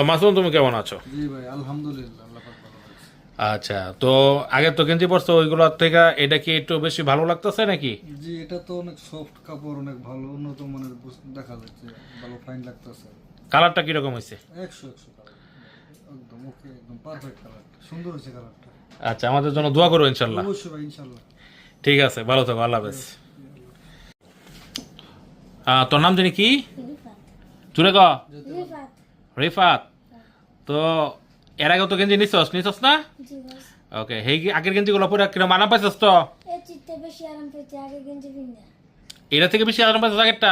মাসুম, তুমি কেমন আছো? জি ভাই, আলহামদুলিল্লাহ, আল্লাহ পাক ভালো রাখছে। আচ্ছা, তো আগে তো গেঞ্জি পরছো, ওইগুলোর থেকে এটা কি একটু বেশি ভালো লাগতেছে নাকি? জি, এটা তো অনেক সফট কাপড়, অনেক ভালো উন্নত মানের দেখা যাচ্ছে, ভালো ফাইন লাগতেছে। কালারটা কিরকম হয়েছে? 100 কালার, একদম ওকে, একদম পারফেক্ট কালার, সুন্দর হয়েছে কালারটা। আচ্ছা, আমাদের জন্য দোয়া করো ইনশাল্লাহ। অবশ্যই ভাই, ইনশাল্লাহ। ঠিক আছে, ভালো থাকো, আল্লাহ হাফেজ। তোর নাম জানি কি? চুরে ক রিফাত। তো এর আগে তো গেঞ্জি নিছস না? ওকে, হেই আগের গেঞ্জিগুলো পুরো কিরকম আরাম পাইছস তো? এটা থেকে বেশি আরাম পাইছস আগেরটা?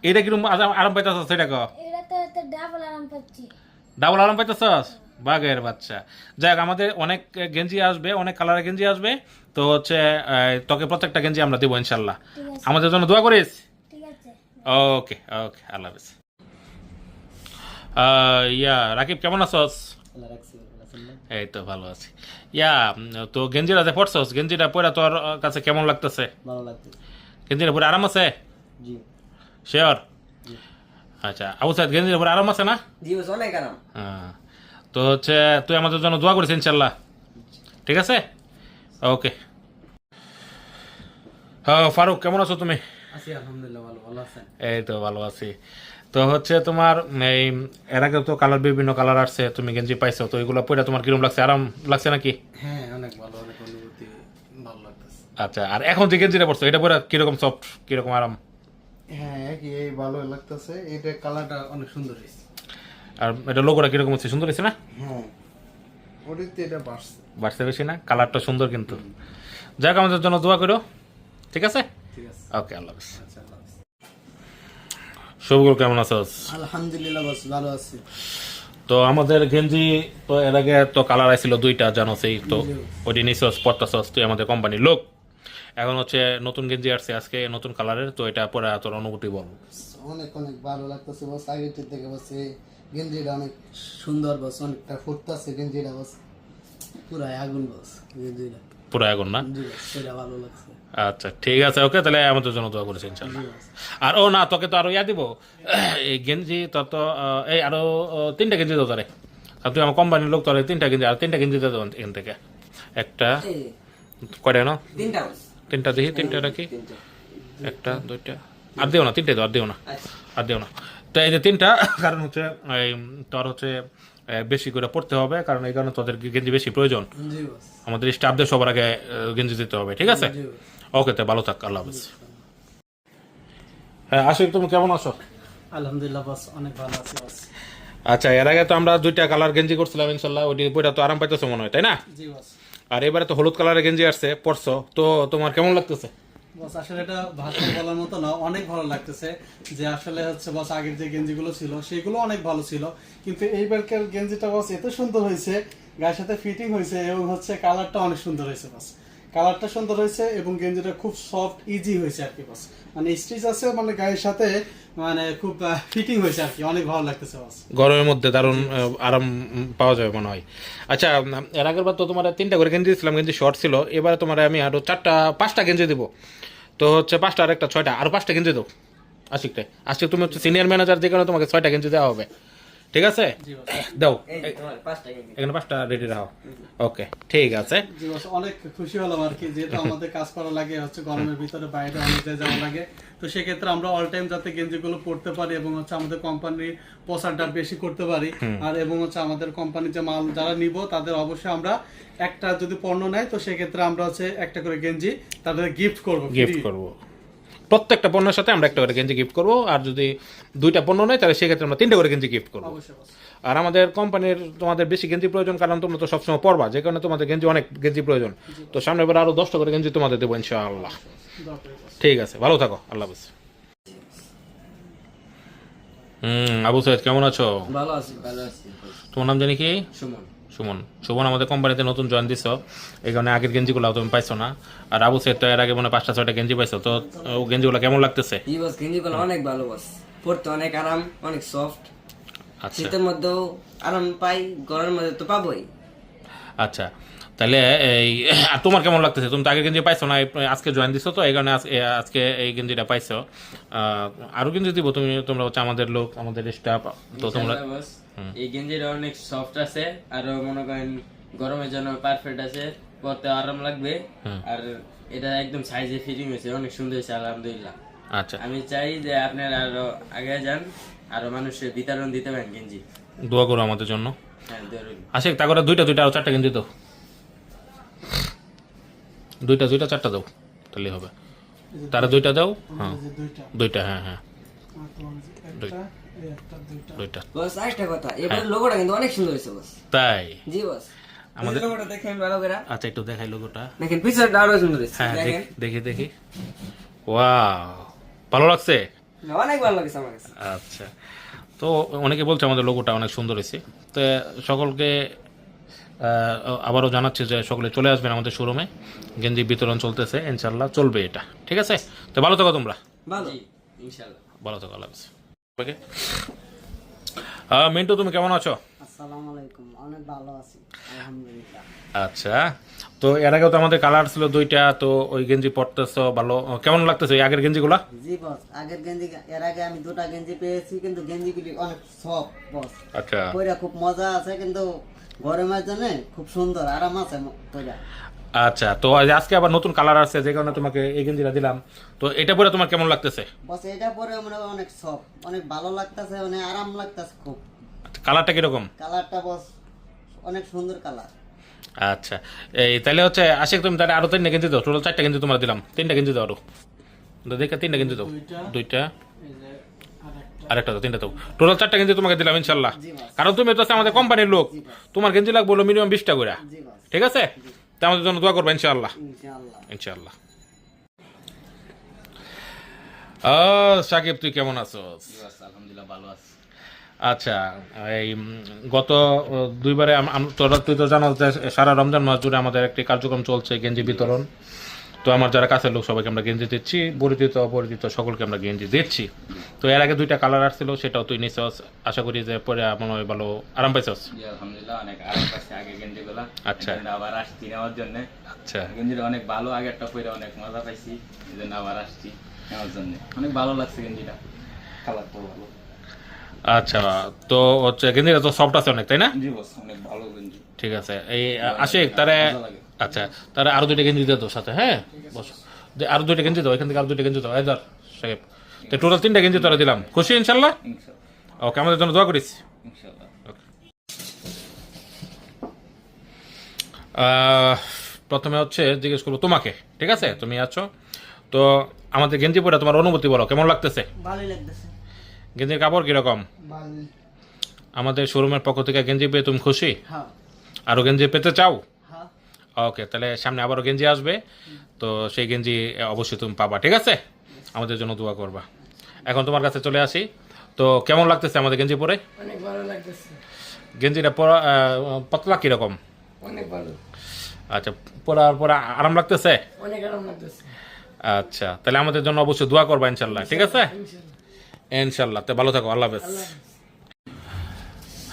এটা কিরকম আরাম পাইতেছস সেটা ক। ডাবল আরাম পাইতেছস? বাঘের বাচ্চা। যাই হোক, আমাদের অনেক গেঞ্জি আসবে, অনেক কালারের গেঞ্জি আসবে। তো হচ্ছে তোকে প্রত্যেকটা গেঞ্জি আমরা দেবো ইনশাল্লাহ। আমাদের জন্য দোয়া করিস। ওকে ওকে, আল্লাহ হাফেজ। রাকিব, কেমন আছস? এই তো ভালো আছি। তো গেঞ্জিটা যে পড়ছস, গেঞ্জিটা পরে তোর কাছে কেমন লাগতেছে? ভালো লাগছে। গেঞ্জিটা পরে আরাম আছে? জি শিওর? আচ্ছা, আবু সাইদ, গেঞ্জিটা পরে আরাম আছে না? জি বস, অনেক আরাম। হ্যাঁ, তো হচ্ছে তুই আমাদের জন্য দোয়া করিস ইনশাল্লাহ। ঠিক আছে, ওকে। ফারুক, কেমন আছো তুমি? আছি আলহামদুলিল্লাহ, ভালো। ভালো আছেন? এই তো ভালো আছি। তো হচ্ছে তোমার এই এর আগে তো কালার, বিভিন্ন কালার আসছে, তুমি গেঞ্জি পাইছো, তো এগুলো পরে তোমার কিরকম লাগছে? আরাম লাগছে নাকি? হ্যাঁ, অনেক ভালো, অনেক অনুভূতি, ভালো লাগতেছে। আচ্ছা, আর এখন যে গেঞ্জিটা পরছো, এটা পরে কিরকম সফট, কিরকম আরাম? হ্যাঁ, কি এই ভালো লাগতেছে, এটা কালারটা অনেক সুন্দর হয়েছে। আর এটা লোগোটা কিরকম হচ্ছে? সুন্দর হয়েছে না? হ্যাঁ, ওটাতে এটা বাড়ছে। বাড়ছে বেশি না? কালারটা সুন্দর কিন্তু। যাক, আমাদের জন্য দোয়া করো। ঠিক আছে, ঠিক আছে, ওকে, আল্লাহ হাফেজ। আচ্ছা, আল্লাহ হাফেজ। সবগুলো কেমন আছস? আলহামদুলিল্লাহ বস, ভালো আছি। তো আমাদের গেঞ্জি তো এর আগে তো কালার আইছিল দুইটা, জানো সেই তো। ওইটি নিছস, পড়তাছস, তুই আমাদের কোম্পানির লোক। এখন হচ্ছে নতুন গেঞ্জি আসছে আজকে, নতুন কালারের, তো এটা পরে তোর অনুভূতি বল। অনেক অনেক ভালো লাগতেছে বস, আগের থেকে বস এই গেঞ্জিটা অনেক সুন্দর বস, অনেকটা ফুটতেছে গেঞ্জিটা বস, পুরাই আগুন বস গেঞ্জিটা। পুরো এখন না? জি বস, সেটা ভালো লাগছে। আচ্ছা, ঠিক আছে, ওকে, তাহলে আমাদের জন্য দোয়া করেছি ইনশাল্লাহ। জি বস। আর ও না, তোকে তো আরো দিব এই গেঞ্জি তোর তো এই আরো 3টা গেঞ্জি দেবো তোরে। আর তুই আমার কোম্পানির লোক, তোর 3টা গেঞ্জি, আর 3টা গেঞ্জি দিয়ে দেবো এখান থেকে। একটা, এই কয়টা না? তিনটা বস। 3টা দেখি, 3টা রাখি। তিনটা। একটা, 2টা, আর দিও না, 3টাই তো, আর দিও না, আচ্ছা। আর দিও না। তো এই যে 3টা, কারণ হচ্ছে এই তোর হচ্ছে বেশি করে পড়তে হবে, কারণ এই কারণে তোদের গেঞ্জি বেশি প্রয়োজন। জি বস। আমাদের স্টাফদের সবার আগে গেঞ্জি দিতে হবে, ঠিক আছে? জি বস। ওকে, তো ভালো থাক, আল্লাহ হাফেজ। হ্যাঁ, আশিক, তুমি কেমন আছো? আলহামদুলিল্লাহ বস, অনেক ভালো আছি বস। আচ্ছা, এর আগে তো আমরা 2টা কালার গেঞ্জি করছিলাম ইনশাল্লাহ, ওইটি বইটা তো আরাম পাইতেছো মনে হয়, তাই না? জি বস। আর এবারে তো হলুদ কালারের গেঞ্জি আসছে, পরছো, তো তোমার কেমন লাগতেছে? বস আসলে এটা ভাষা বলার মতো না, অনেক ভালো লাগতেছে। যে আসলে হচ্ছে বস, আগের যে গেঞ্জিগুলো ছিল সেগুলো অনেক ভালো ছিল, কিন্তু এইবারকার গেঞ্জিটা বস এত সুন্দর হয়েছে, গায়ের সাথে ফিটিং হয়েছে, এবং হচ্ছে কালারটা অনেক সুন্দর হয়েছে বস। কালারটা সুন্দর হয়েছে এবং গেঞ্জিটা খুব সফট, ইজি হয়েছে আর কি বস। মানে স্টিচ আছে, মানে গায়ের সাথে মানে খুব ফিটিং হয়েছে আর কি, অনেক ভালো লাগতেছে বস। গরমের মধ্যে দারুণ আরাম পাওয়া যাবে মনে হয়। আচ্ছা, এর আগের বার তো তোমার 3টা করে গেঞ্জি দিয়েছিলাম, গেঞ্জি শর্ট ছিল। এবারে তোমার আমি আরো 5টা গেঞ্জি দিব। তো হচ্ছে 5টা আর একটা 6টা, আরো 5টা গেঞ্জি দাও আশিকটাই। আজকে তুমি হচ্ছে সিনিয়র ম্যানেজার, যে কারণে তোমাকে 6টা গেঞ্জি দেওয়া হবে, ঠিক আছে? দাও, এই যে তোমার পাঁচটা গেঞ্জি। এখানে 5টা রেডি রাখো। ওকে, ঠিক আছে। জি বস, অনেক খুশি হলাম আর কি, যেহেতু আমাদের কাজ করা লাগে হচ্ছে গরমের ভিতরে, বাইরে অনেক জায়গায় যাওয়া লাগে। তো সেক্ষেত্রে আমরা অল টাইম যাতে গেঞ্জিগুলো পড়তে পারি এবং হচ্ছে আমাদের কোম্পানির প্রচারটা বেশি করতে পারি, আর এবং হচ্ছে আমাদের কোম্পানির যে মাল যারা নিব তাদের অবশ্যই আমরা একটা যদি পণ্য নেয়, তো সেক্ষেত্রে আমরা হচ্ছে একটা করে গেঞ্জি তাদের গিফট করবো। গিফট করব, প্রত্যেকটা পণ্যের সাথে আমরা একটা করে গেঞ্জি গিফট করব। আর যদি 2টা পণ্য নেয়, তাহলে সেক্ষেত্রে আমরা 3টা করে গেঞ্জি গিফট করবো। অবশ্যই বস। আর আমাদের কোম্পানির তোমাদের বেশি গেঞ্জি প্রয়োজন, কারণ তোমরা তো সবসময় পরবা, যে কারণে তোমাদের গেঞ্জি অনেক গেঞ্জি প্রয়োজন। তো সামনে এবার আরো 10টা করে গেঞ্জি তোমাদের দেবো ইনশাআল্লাহ। দরকার বস। ঠিক আছে, ভালো থাকো, আল্লাহ হাফেজ। আবু সাইদ, কেমন আছো? ভালো আছি, ভালো আছি। তোমার নাম জানি কি? সুমন। সুমন। সুমন আমাদের কোম্পানিতে নতুন জয়েন দিছ, এই কারণে আগের গেঞ্জিগুলো তুমি পাইছো না। আর আবু সাইদ তো এর আগে মনে 5টা 6টা গেঞ্জি পাইছো, তো ও গেঞ্জিগুলো কেমন লাগতেছে? ই বস, গেঞ্জিগুলো অনেক ভালো বস, পরতে অনেক আরাম, অনেক সফট। আচ্ছা শীতের মধ্যেও আরাম পাই, গরমের মধ্যে তো পাবোই। আচ্ছা, তাহলে এই আর তোমার কেমন লাগতেছে? তুমি তো আগের গেঞ্জি পাইছো না, আজকে জয়েন দিছো, তো এই কারণে আজকে এই গেঞ্জিটা পাইছো। আরো গেঞ্জি দিব, তোমরা হচ্ছে আমাদের লোক, আমাদের স্টাফ, তো তোমরা ইনশাআল্লাহ বস, এই গেঞ্জিটা অনেক সফট আছে, আর মনে করেন গরমের জন্য পারফেক্ট আছে, পরতে আরাম লাগবে, আর এটা একদম সাইজে ফিটিং হয়েছে, অনেক সুন্দর হয়েছে আলহামদুলিল্লাহ। আচ্ছা, আমি চাই যে আপনারা আরো আগে যান, আরো মানুষের বিতরণ দিতে পারেন গেঞ্জি। দোয়া করো আমাদের জন্য। হ্যাঁ, ধরুন। আশিক, তা করে দুইটা আর চারটা গেঞ্জি দাও, দুইটা চারটা দাও, তাহলেই হবে। তারা দুইটা দাও, হ্যাঁ এই যে দুইটা, দুইটা, হ্যাঁ আর তোমার যে একটা, এই একটা, দুইটা। দুইটা। বস আরেকটা কথা, এবার লোগোটা কিন্তু অনেক সুন্দর হয়েছে বস। তাই জি বস, আমাদের, লোগোটা দেখেন ভালো করে, আচ্ছা একটু দেখাই লোগোটা। দেখেন পিছনটা আরো সুন্দর হয়েছে, হ্যাঁ দেখেন দেখি। ওয়াও, ভালো লাগছে। অনেক ভালো লাগছে আমার কাছে। আচ্ছা, তো অনেকে বলছে আমাদের লোগোটা অনেক সুন্দর হয়েছে। তো সকলকে আবারও জানাচ্ছি যে সকলে চলে আসবেন আমাদের শোরুমে, গেঞ্জি বিতরণ চলতেছে, ইনশাল্লাহ চলবে এটা, ঠিক আছে? তো ভালো থাকো তোমরা, ভালো। জি, ইনশাআল্লাহ। ভালো থাকো, আল্লাহ হাফেজ। ওকে, মিন্টু তুমি কেমন আছো? আসসালামু আলাইকুম, অনেক ভালো আছি আলহামদুলিল্লাহ। আচ্ছা, তো এর আগেও তো আমাদের কালার ছিল দুইটা, তো ওই গেঞ্জি পরতেছো, ভালো কেমন লাগতেছে ওই আগের গেঞ্জিগুলা? জি বস, আগের গেঞ্জি, এর আগে আমি দুটা গেঞ্জি পেয়েছি, কিন্তু গেঞ্জিগুলি অনেক সফট বস, আচ্ছা পরে খুব মজা আছে, কিন্তু গরমের জন্য খুব সুন্দর আরাম আছে পরে। আচ্ছা, তো আজকে আবার নতুন কালার আছে, যে কারণে তোমাকে এই গেঞ্জিটা দিলাম। তো এটা পরে তোমার কেমন লাগতেছে? বস এটা পরে মানে অনেক সফট, অনেক ভালো লাগতেছে, মানে আরাম লাগতেছে খুব। কালারটা কিরকম? কালারটা বস অনেক সুন্দর কালার। আচ্ছা, এই তাহলে হচ্ছে আশিক, তুমি তাহলে আরো 3টা গেঞ্জি দাও, টোটাল 4টা গেঞ্জি তোমার দিলাম, 3টা গেঞ্জি দাও আরো, দেখে 3টা গেঞ্জি দাও, দুইটা এই যে আরেকটা, আরেকটা দাও, 3টা দাও, টোটাল 4টা গেঞ্জি তোমাকে দিলাম ইনশাল্লাহ। জি বস। কারণ তুমি তো হচ্ছে আমাদের কোম্পানির লোক, তোমার গেঞ্জি লাগবে হলো মিনিমাম 20টা করে, জি বস, ঠিক আছে? তা আমাদের জন্য দোয়া করবে ইনশাআল্লাহ, ইনশাআল্লাহ। ইনশাআল্লাহ। সাকিব, তুই কেমন আছো? আলহামদুলিল্লাহ ভালো আছি। আচ্ছা, এই গত দুইবারে তুই তো জানো যে সারা রমজান মাস জুড়ে আমাদের একটি কার্যক্রম চলছে, গেঞ্জি বিতরণ। তো আমার যারা কাছের লোক সবাইকে আমরা গেঞ্জি দিচ্ছি, পরিচিত অপরিচিত সকলকে আমরা গেঞ্জি দিচ্ছি। তো এর আগে 2টা কালার আসছিল, সেটাও তুই নিছস, আশা করি যে পরে মনে হয় ভালো আরাম পাইছস। জি আলহামদুলিল্লাহ, অনেক আরাম পাচ্ছি আগে গেঞ্জিগুলা। আচ্ছা। এজন্য আবার আসছি নেওয়ার জন্য। আচ্ছা, গেঞ্জিটা অনেক ভালো, আগেরটা পরে অনেক মজা পাইছি, এই জন্য আবার আসছি নেওয়ার জন্য। অনেক ভালো লাগছে গেঞ্জিটা, কালারটাও ভালো। আচ্ছা, তো হচ্ছে গেঞ্জিটা তো সফট আছে অনেক, তাই না? জি বস, অনেক ভালো গেঞ্জি। ঠিক আছে, এই আশিক তারে, মজা লাগে। আচ্ছা তারা আরো 2টা গেঞ্জি দিয়ে দাও সাথে, হ্যাঁ বস, আরো 2টা গেঞ্জি দাও, এখান থেকে আরো 2টা গেঞ্জি দাও, এই ধর সাহেব। তো টোটাল 3টা গেঞ্জি তোরা দিলাম, খুশি ইনশাল্লাহ? ইনশাআল্লাহ, ওকে, আমাদের জন্য দোয়া করিস। ইনশাআল্লাহ। প্রথমে হচ্ছে জিজ্ঞেস করবো তোমাকে, ঠিক আছে? তুমি আছো, তো আমাদের গেঞ্জি পরে তোমার অনুভূতি বলো, কেমন লাগতেছে? ভালোই লাগতেছে। গেঞ্জির কাপড় কিরকম? ভালোই। আমাদের শোরুমের পক্ষ থেকে গেঞ্জি পেয়ে তুমি খুশি? হ্যাঁ আরো গেঞ্জি পেতে চাও? হ্যাঁ। ওকে, তাহলে সামনে আবারও গেঞ্জি আসবে, তো সেই গেঞ্জি অবশ্যই তুমি পাবা, ঠিক আছে? আমাদের জন্য দোয়া করবা। এখন তোমার কাছে চলে আসি, তো কেমন লাগতেছে আমাদের গেঞ্জি পরে? অনেক ভালো লাগতেছে, গেঞ্জিটা পরা পাতলা কিরকম? অনেক ভালো, আচ্ছা, পরার পর আরাম লাগতেছে? অনেক আরাম লাগতেছে। আচ্ছা, তাহলে আমাদের জন্য অবশ্যই দোয়া করবা ইনশাল্লাহ, ঠিক আছে? ইনশাল্লাহ, তো ভালো থাকো, আল্লাহ হাফেজ।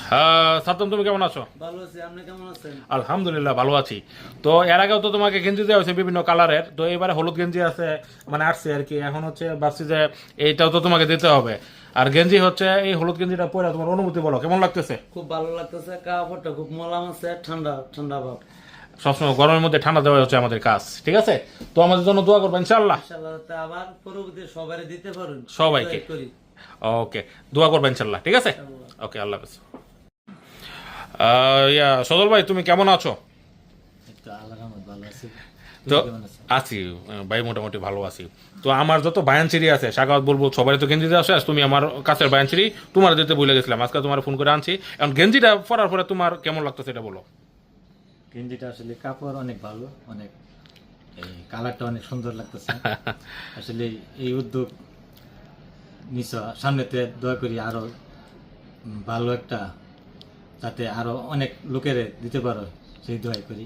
হ্যাঁ সাদ্দাম, তুমি কেমন আছো? ভালো আছি, আপনি কেমন আছেন? আলহামদুলিল্লাহ ভালো আছি। তো এর আগেও তো তোমাকে গেঞ্জি দেওয়া হয়েছে বিভিন্ন কালারের, তো এবারে হলুদ গেঞ্জি আছে, মানে আসছে আর কি। এখন হচ্ছে ভাবছি যে এইটাও তো তোমাকে দিতে হবে। আর গেঞ্জি হচ্ছে এই হলুদ গেঞ্জিটা পরে তোমার অনুভূতি বলো, কেমন লাগতেছে? খুব ভালো লাগতেছে, কাপড়টা খুব মোলাম আছে, ঠান্ডা ঠান্ডা ভাব। সবসময় গরমের মধ্যে ঠান্ডা দেওয়া হচ্ছে আমাদের কাজ, ঠিক আছে? তো আমাদের জন্য দোয়া করবো ইনশাল্লাহ। ইনশাআল্লাহ আবার পরবর্তী সবাই দিতে পারুন, সবাইকে। করি। ওকে, দোয়া করবো ইনশাল্লাহ, ঠিক আছে? ওকে, আল্লাহ হাফেজ। সজল ভাই, তুমি কেমন আছো? তো আছি ভাই, মোটামুটি ভালো আছি। তো আমার যত বায়ানচিরি আছে সাকাওয়াত বলবো, সবাই তো গেঞ্জি দিয়ে আসে, তুমি আমার কাছের বায়ানচিরি তোমার দিতে ভুলে গেছিলাম, আজকে তোমার ফোন করে আনছি। এখন গেঞ্জিটা পরার পরে তোমার কেমন লাগতো সেটা বলো। গেঞ্জিটা আসলে কাপড় অনেক ভালো, অনেক এই কালারটা অনেক সুন্দর লাগতেছে। আসলে এই উদ্যোগ নিছ, সামনেতে দয়া করি আরো ভালো একটা, যাতে আরো অনেক লোকের দিতে পারো, সেই দোয়াই করি।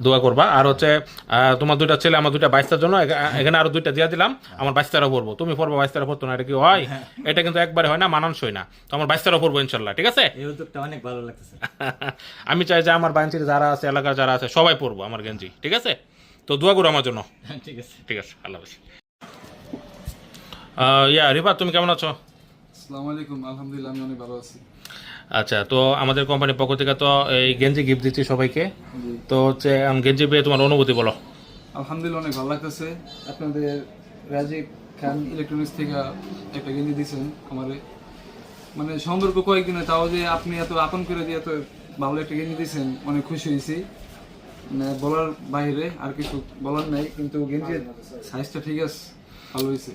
দোয়া করবা। আর হচ্ছে তোমার দুইটা ছেলে আমার দুইটা বাইস্তার জন্য এখানে আরো দুইটা দিয়ে দিলাম, আমার বাইস্তারা পড়বো, তুমি পড়বো বাইস্তারা পড়তো না, এটা কি হয়? এটা কিন্তু একবারে হয় না, মানানসই না, তো আমার বাইস্তারা পড়বো ইনশাল্লাহ, ঠিক আছে? এই উদ্যোগটা অনেক ভালো লাগতেছে। আমি চাই যে আমার বাঞ্চির যারা আছে, এলাকার যারা আছে সবাই পড়বো আমার গেঞ্জি, ঠিক আছে? তো দোয়া করো আমার জন্য। ঠিক আছে। ঠিক আছে, আল্লাহ হাফেজ। রিফাত, তুমি কেমন আছো? আসসালামু আলাইকুম, আলহামদুলিল্লাহ আমি অনেক ভালো আছি। আচ্ছা, তো আমাদের কোম্পানির পক্ষ থেকে তো এই গেঞ্জি গিফট দিচ্ছি সবাইকে, জি তো হচ্ছে গেঞ্জি পেয়ে তোমার অনুভূতি বলো। আলহামদুলিল্লাহ অনেক ভালো লাগতেছে। আপনাদের রাজীব খান ইলেকট্রনিক্স থেকে একটা গেঞ্জি দিয়েছেন আমারে, মানে সম্পর্ক কয়েকদিনে, তাও যে আপনি এত আপন করে দিয়ে এত ভালো একটা গেঞ্জি দিয়েছেন, অনেক খুশি হয়েছি। মানে বলার বাইরে আর কিছু বলার নাই, কিন্তু গেঞ্জির সাইজটা ঠিক আছে, ভালো হয়েছে।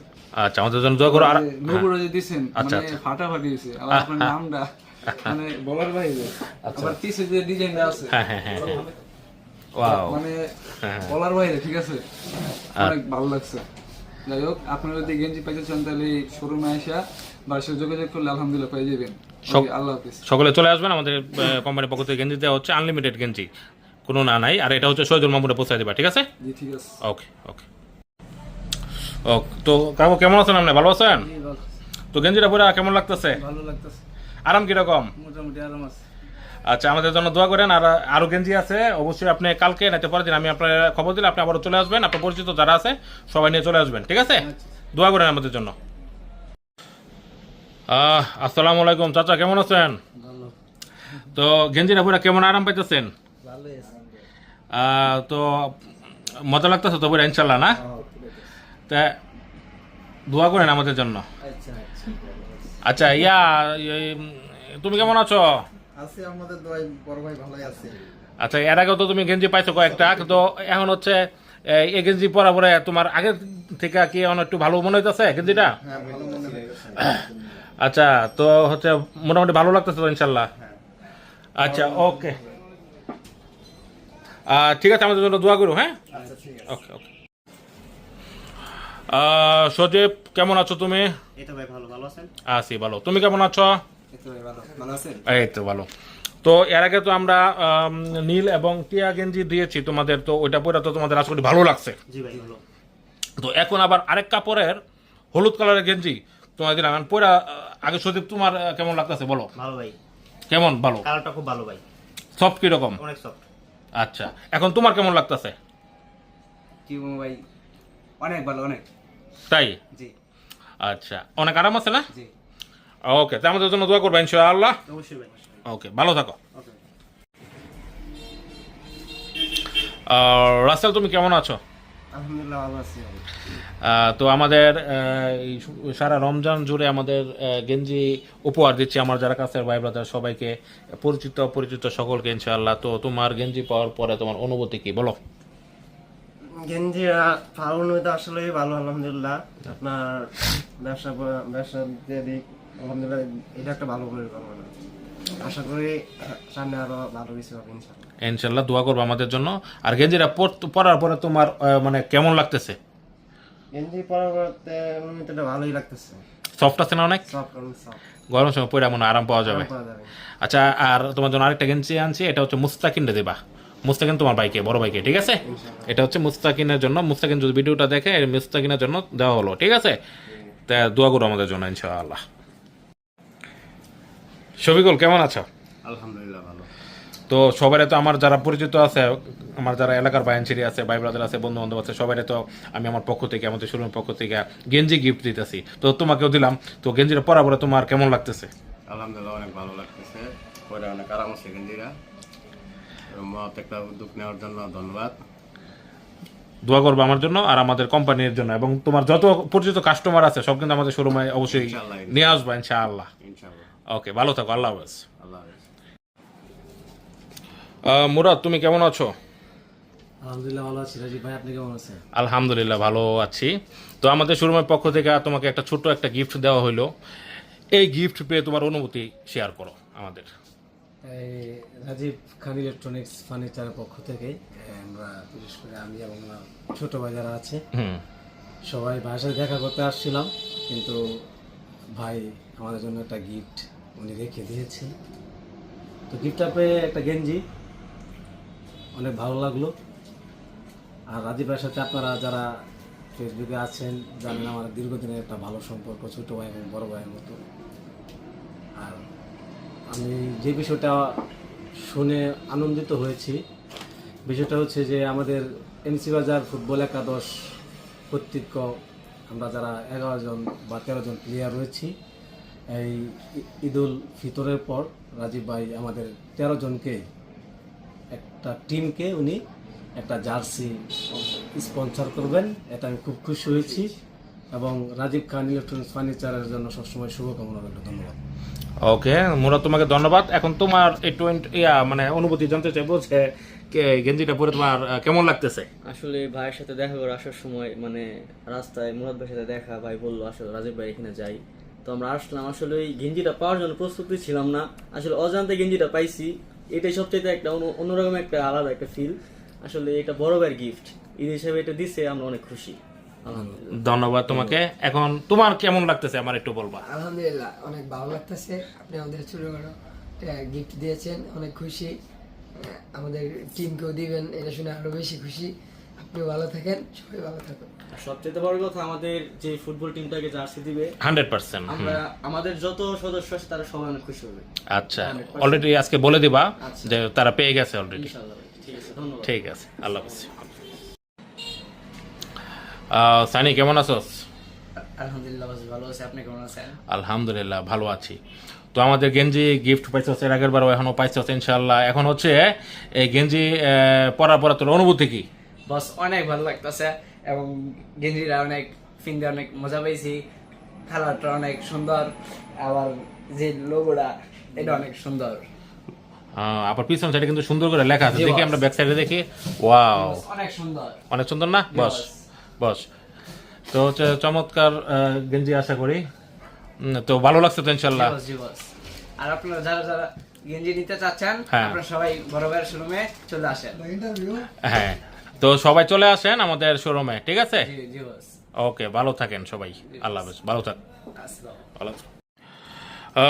আচ্ছা, আমাদের জন্য দোয়া করো। আর লোগোটা যে দিয়েছেন আচ্ছা, মানে ফাটাফাটি হয়েছে, আর আপনার নামটা মানে বলার বাইরে, আবার পিছে যে ডিজাইনটা আছে হ্যাঁ হ্যাঁ হ্যাঁ, ওয়াও, মানে বলার বাইরে, ঠিক আছে, অনেক ভালো লাগছে। যাই হোক, আপনারা যদি গেঞ্জি পাইতে চান তাহলে শোরুমে আসা বা সে যোগাযোগ করলে আলহামদুলিল্লাহ পেয়ে যাবেন। ওকে, আল্লাহ হাফিজ। সকলে চলে আসবেন, আমাদের কোম্পানির পক্ষ থেকে গেঞ্জি দেওয়া হচ্ছে, আনলিমিটেড গেঞ্জি, কোনো না নাই। আর এটা হচ্ছে শহীদুল মাহমুদে পৌঁছায় দেবা, ঠিক আছে? জি ঠিক আছে। ওকে ওকে ওকে। তো কাকু কেমন আছেন আপনি? ভালো আছেন? তো গেঞ্জিটা পরে কেমন লাগতেছে? ভালো লাগতেছে, আরাম কিরকম? মোটামুটি আরাম আছে। আচ্ছা, আমাদের জন্য দোয়া করেন। আর আরো গেঞ্জি আছে, অবশ্যই আপনি কালকে নাইতে পরের দিন আমি আপনার খবর দিলে আপনি আবারও চলে আসবেন, আপনার পরিচিত যারা আছে সবাই নিয়ে চলে আসবেন, ঠিক আছে? দোয়া করেন আমাদের জন্য। আসসালামু আলাইকুম চাচা, কেমন আছেন? তো গেঞ্জিটা পরে কেমন আরাম পাইতেছেন? তো মজা লাগতেছে তো পরে ইনশাল্লাহ, না? তা দোয়া করেন আমাদের জন্য। আচ্ছা, তুমি কেমন আছো? আছে আমাদের দোয়াই, বড় ভাই ভালোই আছে। আচ্ছা, এর আগেও তো তুমি গেঞ্জি পাইছো কয়েকটা, তো এখন হচ্ছে এই গেঞ্জি পরা পরে তোমার আগের থেকে কি এখন একটু ভালো মনে হইতেছে গেঞ্জিটা? হ্যাঁ, ভালো মনে হয়েছে। আচ্ছা, তো হচ্ছে মোটামুটি ভালো লাগতেছে তো ইনশাল্লাহ? আচ্ছা, ওকে, ঠিক আছে, আমাদের জন্য দোয়া করো। হ্যাঁ, ওকে ওকে। সজীব, কেমন আছো তুমি? এই তো ভাই ভালো, ভালো আছেন? আছি ভালো, তুমি কেমন আছো? ভালো আছেন? এই তো ভালো। তো এর আগে তো আমরা নীল এবং টিয়া গেঞ্জি দিয়েছি তোমাদের, তো ওইটা পরে তো তোমাদের আশা করি ভালো লাগছে। জি ভাই ভালো। তো এখন আবার আরেক কাপড়ের হলুদ কালারের গেঞ্জি তোমার দিলাম, পরে আগে সজীব তোমার কেমন লাগতেছে বলো? ভালো ভাই, কেমন? ভালো, কালারটা খুব ভালো ভাই, সফট কিরকম? অনেক সফট। আচ্ছা, এখন তোমার কেমন লাগতেছে? কি ভাই, অনেক ভালো, অনেক। তাই? জি আচ্ছা, অনেক আরাম আছে না? জি। ওকে, তো আমাদের জন্য দোয়া করবে ইনশাআল্লাহ। অবশ্যই ভাই। ওকে, ভালো থাকো। ওকে। রাসেল, তুমি কেমন আছো? আলহামদুলিল্লাহ ভালো আছি। তো আমাদের এই সারা রমজান জুড়ে আমাদের গেঞ্জি উপহার দিচ্ছি আমার যারা কাছের ভাই ব্রাদার সবাইকে, পরিচিত অপরিচিত সকলকে ইনশাআল্লাহ। তো তোমার গেঞ্জি পাওয়ার পরে তোমার অনুভূতি কি বলো? গেঞ্জি ভালো নয়, আসলে ভালো, আলহামদুলিল্লাহ। আপনার ব্যবসার যে দিক, আলহামদুলিল্লাহ এটা একটা ভালো বলে পারবো। আশা করি সামনে আরো ভালো কিছু হবে ইনশাআল্লাহ। ইনশাআল্লাহ দোয়া করবো আমাদের জন্য। আর গেঞ্জিটা পরার পরে তোমার মানে কেমন লাগতেছে? গেঞ্জি পরার পরে অনুভূতিটা ভালোই লাগতেছে, সফট আছে না অনেক? সফট, অনেক সফট, গরম সময় পরে মনে হয় আরাম পাওয়া যাবে। পাওয়া যাবে। আচ্ছা, আর তোমার জন্য আরেকটা গেঞ্জি আনছি, এটা হচ্ছে মুস্তাকিনটা দেবা। মুস্তাকিন তোমার বাইকে, বড় বাইকে, ঠিক আছে? এটা হচ্ছে মুস্তাকিনের জন্য, মুস্তাকিন যদি ভিডিওটা দেখে মুস্তাকিনের জন্য দেওয়া হলো, ঠিক আছে? তা দোয়া করো আমাদের জন্য ইনশাআল্লাহ। শফিকুল, কেমন আছো? আলহামদুলিল্লাহ ভালো। তো সবাই তো আমার যারা পরিচিত আছে, আমার যারা এলাকার বায়ানছিরি আছে, ভাই ব্রাদার আছে, বন্ধু বান্ধব আছে, সবাই তো আমি আমার পক্ষ থেকে, আমাদের শোরুমের পক্ষ থেকে গেঞ্জি গিফট দিতেছি। তো তোমাকেও দিলাম। তো গেঞ্জিটা পরা পরে তোমার কেমন লাগতেছে? আলহামদুলিল্লাহ অনেক ভালো লাগতেছে, পরে অনেক আরাম আছে গেঞ্জিরা। মহৎ একটা উদ্যোগ নেওয়ার জন্য ধন্যবাদ। দোয়া করবো আমার জন্য আর আমাদের কোম্পানির জন্য, এবং তোমার যত পরিচিত কাস্টমার আছে সব কিন্তু আমাদের শোরুমে অবশ্যই ইনশাআল্লাহ। নিয়ে আসবা ইনশাআল্লাহ। ইনশাআল্লাহ। ওকে, ভালো থাকো, আল্লাহ হাফেজ। আল্লাহ হাফেজ। মুরাদ, তুমি কেমন আছো? আলহামদুলিল্লাহ ভালো আছি। রাজীব ভাই, আপনি কেমন আছেন? আলহামদুলিল্লাহ ভালো আছি। তো আমাদের শোরুমের পক্ষ থেকে তোমাকে একটা ছোট্ট একটা গিফট দেওয়া হলো। এই গিফট পেয়ে তোমার অনুভূতি শেয়ার করো আমাদের। রাজীব খান ইলেকট্রনিক্স ফার্নিচারের পক্ষ থেকে আমরা, বিশেষ করে আমি এবং আমার ছোট ভাই যারা আছে সবাই ভাইয়ের সাথে দেখা করতে আসছিলাম, কিন্তু ভাই আমাদের জন্য একটা গিফট উনি রেখে দিয়েছেন। তো গিফটটা পেয়ে একটা গেঞ্জি অনেক ভালো লাগলো। আর রাজীব ভাইয়ের সাথে আপনারা যারা ফেসবুকে আছেন জানেন আমার দীর্ঘদিনের একটা ভালো সম্পর্ক, ছোট ভাই এবং বড় ভাইয়ের মতো। আর আমি যে বিষয়টা শুনে আনন্দিত হয়েছি, বিষয়টা হচ্ছে যে আমাদের এমসি বাজার ফুটবল একাদশ কর্তৃক আমরা যারা 11 জন বা 13 জন প্লেয়ার রয়েছি, এই ঈদুল ফিতরের পর রাজীব ভাই আমাদের 13 জনকে একটা টিমকে উনি একটা জার্সি স্পন্সর করবেন, এটা আমি খুব খুশি হয়েছি। এবং রাজীব খান ইলেকট্রনিক্স ফার্নিচারের জন্য সবসময় শুভকামনা রইল। ধন্যবাদ। ওকে মুরাদ, তোমাকে ধন্যবাদ। এখন তোমার এই মানে অনুভূতি জানতে চাইবো যে গেঞ্জিটা পরে তোমার কেমন লাগতেছে? আসলে ভাইয়ের সাথে দেখা করে আসার সময় মানে রাস্তায় মুরাদ ভাইয়ের সাথে দেখা, ভাই বললো আসলে রাজীব ভাই এখানে যাই, তো আমরা আসলাম। আসলে ওই গেঞ্জিটা পাওয়ার জন্য প্রস্তুতি ছিলাম না, আসলে অজান্তে গেঞ্জিটা পাইছি, এটাই সবচেয়ে একটা অন্যরকম একটা আলাদা একটা ফিল। আসলে এটা বড় ভাইয়ের গিফট, ঈদ হিসেবে এটা দিছে, আমরা অনেক খুশি। আলহামদুলিল্লাহ। ধন্যবাদ তোমাকে। এখন তোমার কেমন লাগতেছে আমার একটু বলবা? আলহামদুলিল্লাহ, অনেক ভালো লাগতেছে। আপনি আমাদের ছোটো গিফট দিয়েছেন, অনেক খুশি। আমাদের টিমকেও দিবেন, এটা শুনে আরো বেশি খুশি। আপনিও ভালো থাকেন, সবাই ভালো থাকুন। আর সবচেয়ে বড় কথা, আমাদের যে ফুটবল টিমটাকে জার্সি দিবে 100%। আমরা আমাদের যত সদস্য আছে তারা সবাই অনেক খুশি হবে। আচ্ছা, অলরেডি আজকে বলে দিবা যে তারা পেয়ে গেছে অলরেডি। ইনশাআল্লাহ ভাই, ঠিক আছে, ধন্যবাদ। ঠিক আছে, আল্লাহ হাফেজ। সানি কেমন আছোস? আলহামদুলিল্লাহ ভালো আছে, আপনি কেমন আছেন? আলহামদুলিল্লাহ ভালো আছি। তো আমাদের গেঞ্জি গিফট পাইছস এর আগের বারও, এখনো পাইছস ইনশাআল্লাহ। এখন হচ্ছে এই গেঞ্জি পরার পর তোর অনুভূতি কি? বস অনেক ভালো লাগতেছে এবং গেঞ্জিটা অনেক ফিঙ্গার, অনেক মজা পাইছি। কালারটা অনেক সুন্দর, আবার যে লোগোটা এটা অনেক সুন্দর। আবার পিছন সাইডে কিন্তু সুন্দর করে লেখা আছে, দেখি আমরা ব্যাক সাইডে দেখি। ওয়াও, অনেক সুন্দর, অনেক সুন্দর না? বস বস। তো হচ্ছে চমৎকার গেঞ্জি আশা করি। তো ভালো লাগছে তো ইনশাআল্লাহ। জি বস। আর আপনারা যারা যারা গেঞ্জি নিতে চাচ্ছেন, হ্যাঁ। আপনারা সবাই বড় ভাইয়ের শোরুমে চলে আসেন। হ্যাঁ, তো সবাই চলে আসেন আমাদের শোরুমে, ঠিক আছে? জি জি বস। ওকে, ভালো থাকেন সবাই। আল্লাহ হাফেজ, ভালো থাক। আসসালামু ভালো থাক।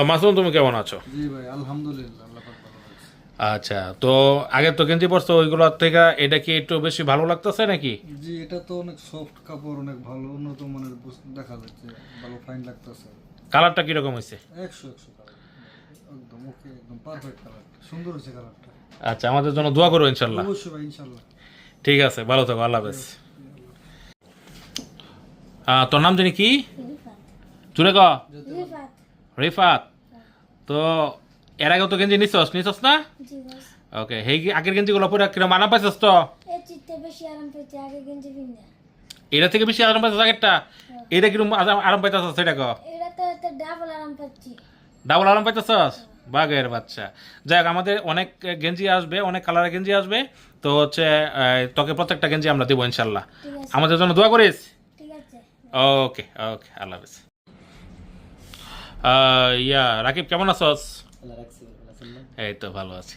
মাসুম, তুমি কেমন আছো? জি ভাই, আলহামদুলিল্লাহ, আল্লাহ পাক ভালো রাখছে। আচ্ছা, তো আগে তো গেঞ্জি পরছো, ওইগুলোর থেকে এটা কি একটু বেশি ভালো লাগতেছে নাকি? জি, এটা তো অনেক সফট কাপড়, অনেক ভালো উন্নত মানের দেখা যাচ্ছে, ভালো ফাইন লাগতেছে। কালারটা কিরকম হয়েছে? 100 কালার, একদম ওকে, একদম পারফেক্ট কালার, সুন্দর হয়েছে কালারটা। আচ্ছা, আমাদের জন্য দোয়া করো ইনশাল্লাহ। অবশ্যই ভাই, ইনশাল্লাহ। ঠিক আছে, ভালো থাকো, আল্লাহ হাফেজ। তোর নাম জানি কি? জুড়ে ক? রিফাত। তো এর আগে তো গেঞ্জি নিছস না? ওকে, হেই আগের গেঞ্জিগুলো পরে কিরকম আরাম পাইছস? তো এটা থেকে বেশি আরাম পাইছস আগেরটা? এটা কিরকম আরাম পাইতেছস সেটা ক? ডাবল আরাম পাইতেছস? বাঘের বাচ্চা। যাই হোক, আমাদের অনেক গেঞ্জি আসবে, অনেক কালারের গেঞ্জি আসবে। তো হচ্ছে তোকে প্রত্যেকটা গেঞ্জি আমরা দেবো ইনশাল্লাহ। আমাদের জন্য দোয়া করিস। ওকে ওকে, আল্লাহ হাফেজ। রাকিব কেমন আছস? এই তো ভালো আছি।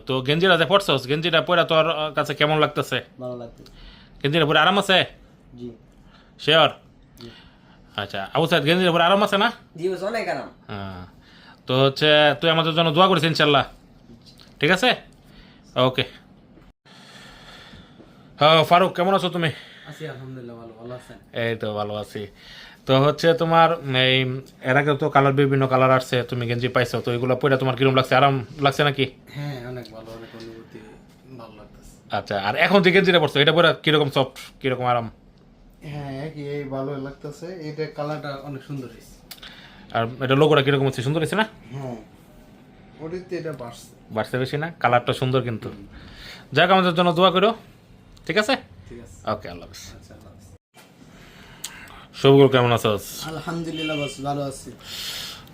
তো গেঞ্জিটা যে পড়ছস, গেঞ্জিটা পরে তোর কাছে কেমন লাগতেছে? ভালো লাগতেছে। গেঞ্জিটা পরে আরাম আছে? জি শিওর? আচ্ছা, আবু সাইদ গেঞ্জিটা পরে আরাম আছে না? জি বস, অনেক আরাম। হ্যাঁ, তো হচ্ছে তুই আমাদের জন্য দোয়া করিস ইনশাল্লাহ, ঠিক আছে? ওকে। ফারুক কেমন আছো তুমি? আছি আলহামদুলিল্লাহ, ভালো আছেন? এই তো ভালো আছি। তো হচ্ছে তোমার এই এর আগে তো কালার, বিভিন্ন কালার আসছে, তুমি গেঞ্জি পাইছো, তো এগুলো পরে তোমার কিরকম লাগছে? আরাম লাগছে নাকি? হ্যাঁ, অনেক ভালো, অনেক অনুভূতি, ভালো লাগতেছে। আচ্ছা, আর এখন যে গেঞ্জিটা পরছো এটা পরে কিরকম সফট, কিরকম আরাম? হ্যাঁ, কি এই ভালো লাগতেছে, এটা কালারটা অনেক সুন্দর হয়েছে। আর এটা লোগোটা কিরকম হচ্ছে? সুন্দর হয়েছে না? হ্যাঁ, ওটাতে এটা বাড়ছে বেশি না? কালারটা সুন্দর কিন্তু। যাক, আমাদের জন্য দোয়া করো, ঠিক আছে? ঠিক আছে, ওকে, আল্লাহ হাফেজ। সবগুলো কেমন আছোস? আলহামদুলিল্লাহ বস, ভালো আছি।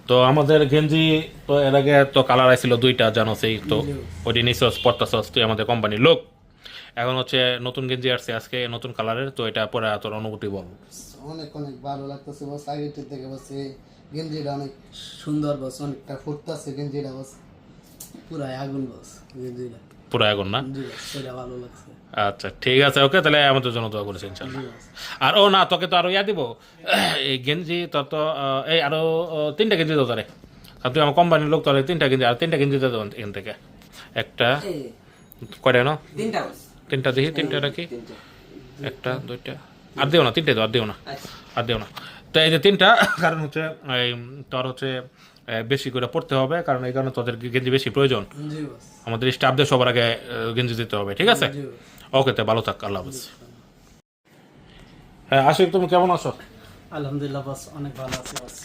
তো আমাদের গেঞ্জি তো এর আগে তো কালার আইছিল দুইটা, জানো সেই তো, ওইটি নিছস, পড়তাছস, তুই আমাদের কোম্পানির লোক। এখন হচ্ছে নতুন গেঞ্জি আসছে আজকে, নতুন কালারের, তো এটা পরে তোর অনুভূতি বল। অনেক অনেক ভালো লাগতেছে বস, আগের থেকে বস এই গেঞ্জিটা অনেক সুন্দর বস, অনেকটা ফুটতেছে গেঞ্জিটা বস, পুরাই আগুন বস গেঞ্জিটা, পুরো আগুন না? জি বস, সেটা ভালো লাগছে। আচ্ছা, ঠিক আছে, ওকে, তাহলে আমাদের জন্য দোয়া করেছি ইনশাল্লাহ। আর ও না, তোকে তো আরো দিব এই গেঞ্জি, তোর তো এই আরো 3টা গেঞ্জি দেবো তোরে, আর তুই আমার কোম্পানির লোক, তোর 3টা গেঞ্জি, আর 3টা গেঞ্জি দেবো এখান থেকে। একটা কয়টা না? 3টা বস। তিনটা দেখি, তিনটা রাখি, একটা দুইটা, আর দিও না, তিনটে দাও, আর দিও না, আর দিও না। তো এই যে তিনটা, কারণ হচ্ছে এই তোর হচ্ছে বেশি করে পড়তে হবে, কারণ এই কারণে তোদের গেঞ্জি বেশি প্রয়োজন। জি বস। আমাদের স্টাফদের সবার আগে গেঞ্জি দিতে হবে, ঠিক আছে? ওকে, তো ভালো থাক, আল্লাহ হাফেজ। হ্যাঁ আশিক, তুমি কেমন আছো? আলহামদুলিল্লাহ বস, অনেক ভালো আছি বস।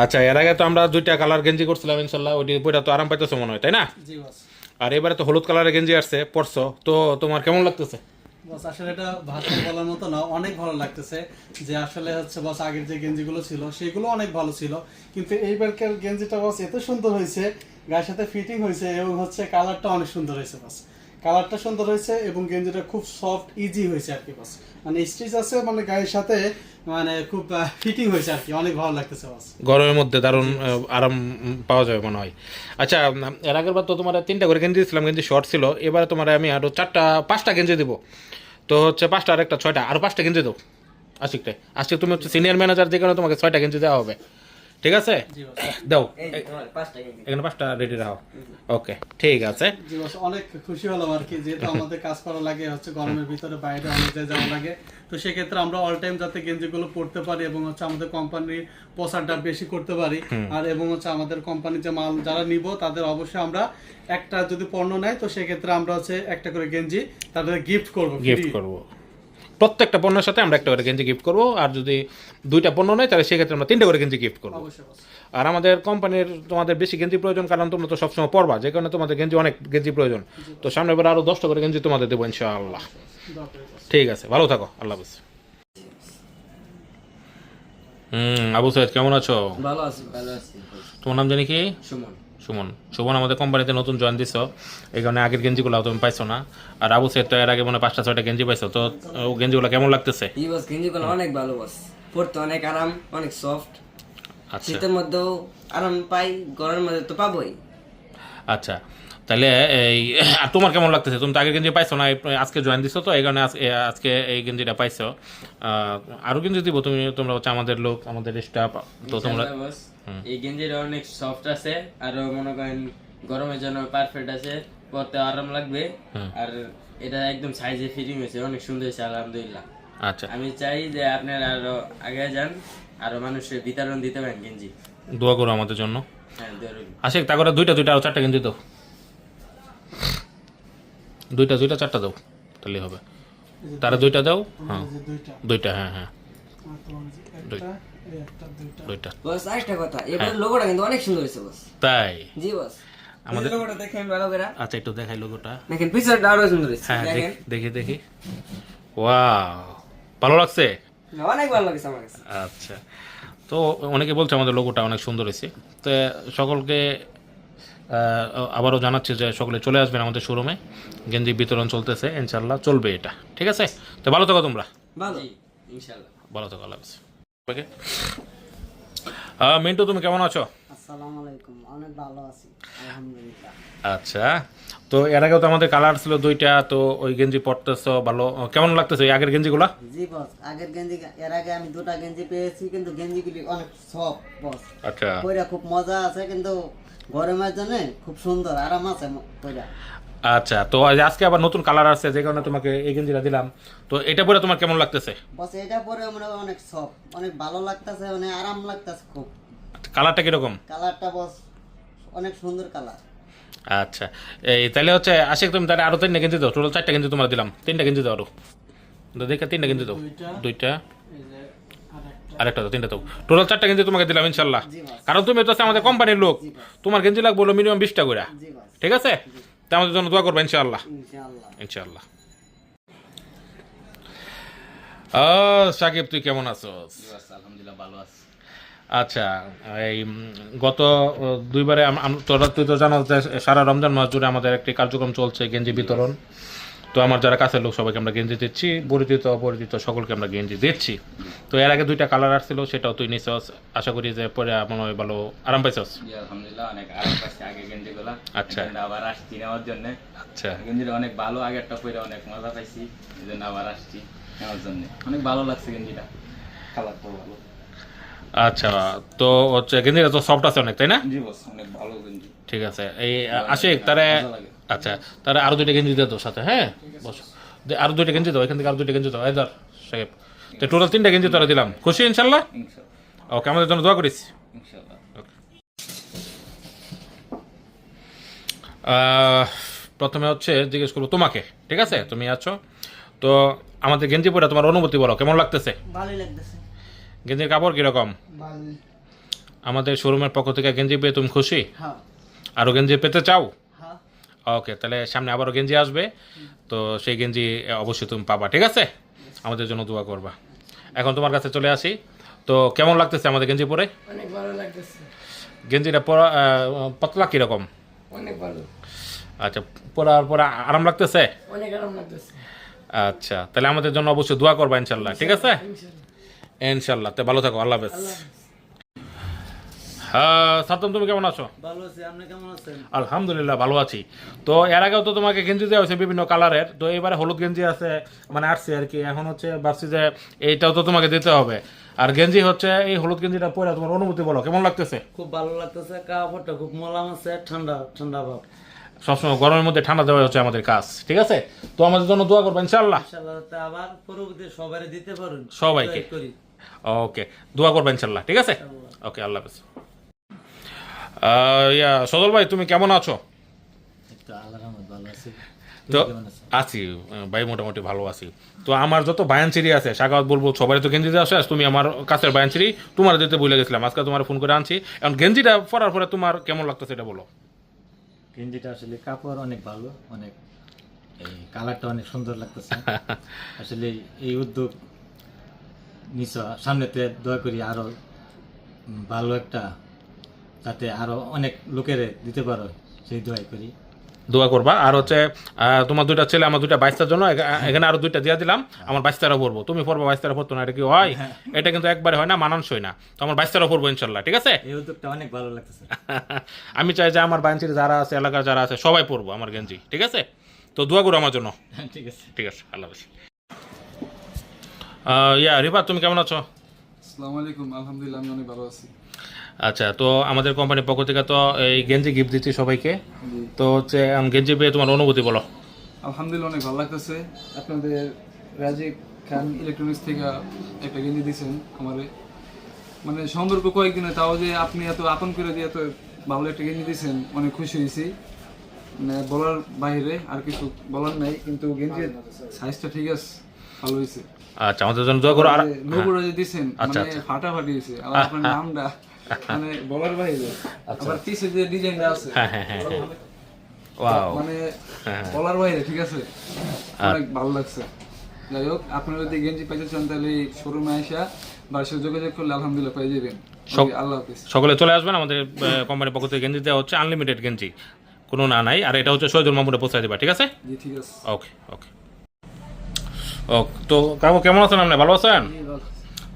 আচ্ছা, এর আগে তো আমরা দুইটা কালার গেঞ্জি করছিলাম, ইনশাল্লাহ ওইটি বইটা তো আরাম পাইতেছো মনে হয়, তাই না? জি বস। আর এবারে তো হলুদ কালারের গেঞ্জি আসছে, পরছো, তো তোমার কেমন লাগতেছে? বস আসলে এটা ভাষায় বলার মতো না, অনেক ভালো লাগতেছে যে আসলে হচ্ছে বস আগের যে গেঞ্জিগুলো ছিল সেগুলো অনেক ভালো ছিল, কিন্তু এইবারকার গেঞ্জিটা বস এত সুন্দর হয়েছে, গায়ের সাথে ফিটিং হয়েছে এবং হচ্ছে কালারটা অনেক সুন্দর হয়েছে বস। কালারটা সুন্দর হয়েছে এবং গেঞ্জিটা খুব সফট ইজি হয়েছে আর কি বস, মানে স্টিচ আছে মানে গায়ের সাথে মানে খুব ফিটিং হয়েছে আর কি, অনেক ভালো লাগতেছে বস। গরমের মধ্যে দারুণ আরাম পাওয়া যাবে মনে হয়। আচ্ছা, এর আগের বার তো তোমার তিনটা করে গেঞ্জি দিয়েছিলাম, গেঞ্জি শর্ট ছিল, এবারে তোমার আমি আরো পাঁচটা গেঞ্জি দিব। তো হচ্ছে 5টা আর একটা 6টা, আরো 5টা গেঞ্জি দাও আশিকটাই। আজকে তুমি হচ্ছে সিনিয়র ম্যানেজার, যে কারণে তোমাকে 6টা গেঞ্জি দেওয়া হবে, ঠিক আছে? দাও, এখানে 5টা রেডি রাখো। ওকে, ঠিক আছে। জি বস, অনেক খুশি হলাম আর কি, যেহেতু আমাদের কাজ করা লাগে হচ্ছে গরমের ভিতরে, বাইরে অনেক জায়গায় যাওয়া লাগে, তো সেক্ষেত্রে আমরা অল টাইম যাতে গেঞ্জিগুলো পড়তে পারি এবং হচ্ছে আমাদের কোম্পানির প্রচারটা বেশি করতে পারি, আর এবং হচ্ছে আমাদের কোম্পানির যে মাল যারা নিব তাদের অবশ্যই আমরা একটা যদি পণ্য নেয় তো সেক্ষেত্রে আমরা হচ্ছে একটা করে গেঞ্জি তাদের গিফট করবো। প্রত্যেকটা পণ্যের সাথে আমরা একটা করে গেঞ্জি গিফট করবো, আর যদি 2টা পণ্য নেয় তাহলে সেক্ষেত্রে আমরা 3টে করে গেঞ্জি গিফট করবো। আর আমাদের কোম্পানির তোমাদের বেশি গেঞ্জি প্রয়োজন, কারণ তোমরা তো সবসময় পরবা, যে কারণে তোমাদের গেঞ্জি অনেক গেঞ্জি প্রয়োজন। তো সামনে এবার আরো 10টা করে গেঞ্জি তোমাদের দেবো ইনশাআল্লাহ। ঠিক আছে, ভালো থাকো, আল্লাহ হাফেজ। আবু সাইদ কেমন আছো? ভালো আছি, ভালো আছি। তোমার নাম জানি কি? সুমন। সুমন। সুমন আমাদের কোম্পানিতে নতুন জয়েন দিছো, এই কারণে আগের গেঞ্জিগুলো তুমি পাইছো না। আর আবু সাইদ তো এর আগে মনে 5টা 6টা গেঞ্জি পাইছো, তো ও গেঞ্জিগুলো কেমন লাগতেছে? এই বস গেঞ্জিগুলো অনেক ভালো বস, পরতে অনেক আরাম, অনেক সফট। আচ্ছা, শীতের মধ্যেও আরাম পাই, গরমের মধ্যে তো পাবোই। আচ্ছা, তাহলে এই আর তোমার কেমন লাগতেছে? তুমি তো আগের গেঞ্জি পাইছো না, আজকে জয়েন দিছো, তো এই কারণে আজকে এই গেঞ্জিটা পাইছো। আরো গেঞ্জি দিব, তোমরা হচ্ছে আমাদের লোক, আমাদের স্টাফ, তো তোমরা এই গেঞ্জিটা অনেক সফট আছে, আর মনে করেন গরমের জন্য পারফেক্ট আছে, পরতে আরাম লাগবে, আর এটা একদম সাইজে ফিটিং হয়েছে, অনেক সুন্দর হয়েছে আলহামদুলিল্লাহ। আচ্ছা, আমি চাই যে আপনারা আরো আগে যান, আরো মানুষের বিতরণ দিতে পারেন গেঞ্জি। দোয়া করো আমাদের জন্য। হ্যাঁ, আশিক, তা করে 2টা আর 4টা গেঞ্জি দাও, 2টা 4টা দাও, তাহলে হবে। তারা 2টা দাও, হ্যাঁ 2টা, হ্যাঁ হ্যাঁ 2টা। বস আরেকটা কথা, এবার লোগোটা কিন্তু অনেক সুন্দর হয়েছে বস। তাই? জি বস, আমাদের লোগোটা দেখেন ভালো করে। আচ্ছা, একটু দেখাই লোগোটা। দেখেন পিছনটা আরো সুন্দর হয়েছে, হ্যাঁ, দেখেন। দেখি। ওয়াও, ভালো লাগছে? অনেক ভালো লাগছে আমার কাছে। আচ্ছা, তো অনেকে বলছে আমাদের লোগোটা অনেক সুন্দর হয়েছে, তো সকলকে আবারও জানাচ্ছি যে সকলে চলে আসবেন আমাদের শোরুমে, গেঞ্জি বিতরণ চলতেছে, ইনশাল্লাহ চলবে এটা, ঠিক আছে? তো ভালো থাকো তোমরা, ভালো ইনশাআল্লাহ। ভালো থাকো, আল্লাহ হাফেজ। ওকে, মিন্টু তুমি কেমন আছো? আসসালামু আলাইকুম, অনেক ভালো আছি আলহামদুলিল্লাহ। আচ্ছা, তো এর আগেও তো আমাদের কালার ছিল 2টা, তো ওই গেঞ্জি পরতেছো, ভালো কেমন লাগতেছে এই আগের গেঞ্জিগুলা? জি বস, আগের গেঞ্জি, এর আগে আমি 2টা গেঞ্জি পেয়েছি, কিন্তু গেঞ্জিগুলি অনেক সফট বস। আচ্ছা, পয়রা খুব মজা আছে, কিন্তু গরমের জন্য খুব সুন্দর আরাম আছে পয়রা। আচ্ছা, তো আজকে আবার নতুন কালার আসছে, যে কারণে তোমাকে এই গেঞ্জিটা দিলাম। তো এটা পরে তোমার কেমন লাগতেছে? বস এটা পরে আমরা অনেক সফট, অনেক ভালো লাগতেছে, অনেক আরাম লাগতেছে খুব। কালারটা কিরকম? কালারটা বস অনেক সুন্দর কালার। আচ্ছা, এই তাহলে হচ্ছে আশিক, তুমি তাহলে আরো 3টা গেঞ্জি দাও, টোটাল 4টা গেঞ্জি তোমার দিলাম, 3টা গেঞ্জি দাও আরো, দেখে 3টা গেঞ্জি দাও, 2টা আরেকটা দাও, 3টা দাও, টোটাল 4টা গেঞ্জি তোমাকে দিলাম ইনশাল্লাহ। কারণ তুমি তো আমাদের কোম্পানির লোক, তোমার গেঞ্জি লাগবে হলো মিনিমাম 20টা করে, ঠিক আছে? তা আমাদের জন্য দোয়া করবে ইনশাআল্লাহ, ইনশাআল্লাহ। সাকিব, তুই কেমন আছো? আলহামদুলিল্লাহ ভালো আছি। আচ্ছা, এই গত 2বারে তুই তো জানো যে সারা রমজান মাস জুড়ে আমাদের একটি কার্যক্রম চলছে, গেঞ্জি বিতরণ। তো আমার যারা কাছের লোক সবাইকে আমরা গেঞ্জি দিচ্ছি, পরিচিত অপরিচিত সকলকে আমরা গেঞ্জি দিচ্ছি। তো এর আগে 2টা কালার আসছিল, সেটাও তুই নিছস, আশা করি যে পরে মনে হয় ভালো আরাম পাইছস। আলহামদুলিল্লাহ অনেক আরাম পাইছি আগে গেঞ্জিগুলা। আচ্ছা, আবার আসছি নেওয়ার জন্য। আচ্ছা, গেঞ্জিটা অনেক ভালো, আগেরটা পরে অনেক মজা পাইছি, এই জন্য আবার আসছি নেওয়ার জন্য। অনেক ভালো লাগছে গেঞ্জিটা, কালারটাও ভালো। আচ্ছা, তো হচ্ছে গেঞ্জিটা তো সফট আছে অনেক, তাই না? জি বস, অনেক ভালো গেঞ্জি। ঠিক আছে, এই আশিক তারে, আচ্ছা তারে আরো 2টা গেঞ্জি দিয়ে তোর সাথে, হ্যাঁ বস। আরো 2টা গেঞ্জি দাও, এখান থেকে আরো 2টা গেঞ্জি দাও। এই ধর সাহেব, তো টোটাল 3টা গেঞ্জি তোরা দিলাম, খুশি ইনশাল্লাহ? ওকে, আমাদের জন্য দোয়া করিস। প্রথমে হচ্ছে জিজ্ঞেস করবো তোমাকে, ঠিক আছে? তুমি আছো তো, আমাদের গেঞ্জি পরে তোমার অনুভূতি বলো, কেমন লাগতেছে? ভালোই লাগতেছে। গেঞ্জির কাপড় কিরকম? ভালোই। আমাদের শোরুমের পক্ষ থেকে গেঞ্জি পেয়ে তুমি খুশি? হ্যাঁ। আরও গেঞ্জি পেতে চাও? হ্যাঁ। ওকে, তাহলে সামনে আবারও গেঞ্জি আসবে, তো সেই গেঞ্জি অবশ্যই তুমি পাবা, ঠিক আছে? আমাদের জন্য দোয়া করবা। এখন তোমার কাছে চলে আসি, তো কেমন লাগতেছে আমাদের গেঞ্জি পরে? অনেক ভালো লাগতেছে। গেঞ্জিটা পরা পাতলা কিরকম? অনেক ভালো। আচ্ছা, পরার পর আরাম লাগতেছে? অনেক আরাম লাগতেছে। আচ্ছা, তাহলে আমাদের জন্য অবশ্যই দোয়া করবা ইনশাল্লাহ, ঠিক আছে? ইনশাল্লাহ। তো ভালো থাকো, আল্লাহ হাফেজ। হ্যাঁ সাতম, তুমি কেমন আছো? ভালো আছি, আপনি কেমন আছেন? আলহামদুলিল্লাহ ভালো আছি। তো এর আগেও তো তোমাকে গেঞ্জি দেওয়া হয়েছে বিভিন্ন কালারের, তো এবারে হলুদ গেঞ্জি আছে, মানে আসছে আর কি। এখন হচ্ছে ভাবছি যে এইটাও তো তোমাকে দিতে হবে। আর গেঞ্জি হচ্ছে এই হলুদ গেঞ্জিটা পরে তোমার অনুভূতি বলো, কেমন লাগতেছে? খুব ভালো লাগতেছে, কাপড়টা খুব মোলাম আছে, ঠান্ডা ঠান্ডা ভাব। সবসময় গরমের মধ্যে ঠান্ডা দেওয়া হচ্ছে আমাদের কাজ, ঠিক আছে? তো আমাদের জন্য দোয়া করবেন ইনশাআল্লাহ। ইনশাআল্লাহ আবার পরবর্তী সবাইকে দিতে পারুন, সবাইকে। ওকে, দোয়া করবেন ইনশাআল্লাহ, ঠিক আছে? ওকে, আল্লাহ হাফেজ। সজল ভাই, তুমি কেমন আছো? ভালো আছি। তো আছি ভাই, মোটামুটি ভালো আছি। তো আমার যত বায়ানচিরি আছে সাকাওয়াত বলবো, সবাই তো গেঞ্জি দেওয়া শেষ, তুমি আমার কাছের বায়ানচিরি তোমার দিতে ভুলে গেছিলাম, আজকে তোমার ফোন করে আনছি। এখন গেঞ্জিটা পরার পরে তোমার কেমন লাগতেছে এটা বলো। গেঞ্জিটা আসলে কাপড় অনেক ভালো, অনেক এই কালারটা অনেক সুন্দর লাগতেছে। আসলে এই উদ্যোগ নিশ্চয় সামনেতে দয়া করি আরো ভালো একটা, যাতে আরো অনেক লোকের দিতে পারো, সেই দোয়াই করি। দোয়া করবা। আর হচ্ছে তোমার 2টা ছেলে, আমার 2টা বাইস্তার জন্য এখানে আরো 2টা দিয়ে দিলাম, আমার বাইস্তারা পড়বো, তুমি পড়বো, বাইস্তারা পড়তো না, এটা কি হয়? এটা কিন্তু একবারে হয় না, মানানসই না। তো আমার বাইস্তারা পড়বো ইনশাল্লাহ, ঠিক আছে? এই উদ্যোগটা অনেক ভালো লাগতেছে। আমি চাই যে আমার বায়ানচিরি যারা আছে, এলাকার যারা আছে, সবাই পড়বো আমার গেঞ্জি, ঠিক আছে? তো দোয়া করো আমার জন্য। ঠিক আছে, ঠিক আছে, আল্লাহ হাফেজ। রিফাত, তুমি কেমন আছো? আসসালামু আলাইকুম। আলহামদুলিল্লাহ, আমি অনেক ভালো আছি। আচ্ছা, তো আমাদের কোম্পানির পক্ষ থেকে তো এই গেঞ্জি গিফট দিচ্ছি সবাইকে, তো হচ্ছে গেঞ্জি পেয়ে তোমার অনুভূতি বলো। আলহামদুলিল্লাহ, অনেক ভালো লাগতেছে। আপনাদের রাজীব খান ইলেকট্রনিক্স থেকে একটা গেঞ্জি দিয়েছেন আমারে, মানে সম্পর্ক কয়েকদিনে, তাও যে আপনি এত আপন করে দিয়ে এত ভালো একটা গেঞ্জি দিয়েছেন, অনেক খুশি হয়েছি। মানে বলার বাইরে আর কিছু বলার নাই, কিন্তু গেঞ্জির সাইজটা ঠিক আছে, ভালো হয়েছে। আচ্ছা, আমাদের জন্য দোয়া করো। আর লোগোটা যে দিয়েছেন, আচ্ছা, মানে ফাটাফাটি হয়েছে। আর আপনার নামটা মানে বলার বাইরে, আবার পিছে যে ডিজাইনটা আছে, ওয়াও, মানে বলার বাইরে, ঠিক আছে? অনেক ভালো লাগছে। যাই হোক, আপনারা যদি গেঞ্জি পাইতে চান তাহলে শোরুমে আসা বা সে যোগাযোগ করলে আলহামদুলিল্লাহ পেয়ে যাবেন। আল্লাহ হাফেজ। সকলে চলে আসবেন, আমাদের কোম্পানির পক্ষ থেকে গেঞ্জি দেওয়া হচ্ছে, আনলিমিটেড গেঞ্জি, কোনো না নাই। আর এটা হচ্ছে শহীদুল মাহমুদে পৌঁছায় দিবা, ঠিক আছে? জি, ঠিক আছে। ওকে ওকে ওকে। তো কাকু কেমন আছেন আপনি? ভালো আছেন?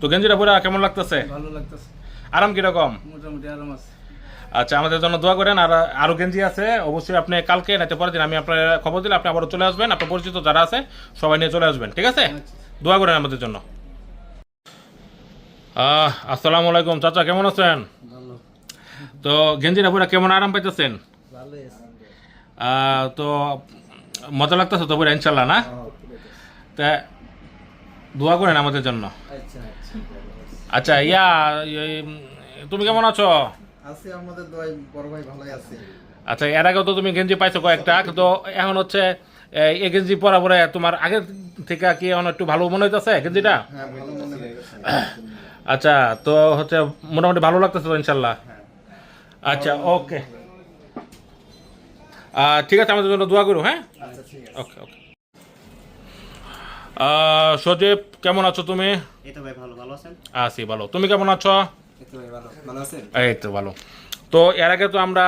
তো গেঞ্জিটা পরে কেমন লাগতেছে? ভালো লাগতেছে। আরাম কিরকম? মোটামুটি আরাম আছে। আচ্ছা, আমাদের জন্য দোয়া করেন। আর আরো গেঞ্জি আছে, অবশ্যই আপনি কালকে নাইতে পরের দিন আমি আপনার খবর দিলে আপনি আবারও চলে আসবেন, আপনার পরিচিত যারা আছে সবাই নিয়ে চলে আসবেন, ঠিক আছে? দোয়া করেন আমাদের জন্য। আসসালামু আলাইকুম চাচা, কেমন আছেন? তো গেঞ্জিটা পরে কেমন আরাম পাইতেছেন? তো মজা লাগতেছে তো পরে ইনশাল্লাহ, না? তা দোয়া করেন আমাদের জন্য। আচ্ছা, তুমি কেমন আছো? আছি, আমাদের দোয়ায় বড় ভাই ভালোই আছে। আচ্ছা, এর আগেও তো তুমি গেঞ্জি পাইছো কয়েকটা, তো এখন হচ্ছে এই গেঞ্জি পরা পরে তোমার আগের থেকে কি এখন একটু ভালো মনে হইতেছে গেঞ্জিটা? হ্যাঁ, ভালো মনে হইতেছে। আচ্ছা, তো হচ্ছে মোটামুটি ভালো লাগতেছে তো ইনশাল্লাহ? আচ্ছা, ওকে, ঠিক আছে, আমাদের জন্য দোয়া করো। হ্যাঁ, ওকে ওকে। সজীব, কেমন আছো তুমি? এই তো ভাই ভালো, ভালো আছেন? আছি ভালো, তুমি কেমন আছো? এই তো ভাই ভালো, ভালো আছেন? এই তো ভালো। তো এর আগে তো আমরা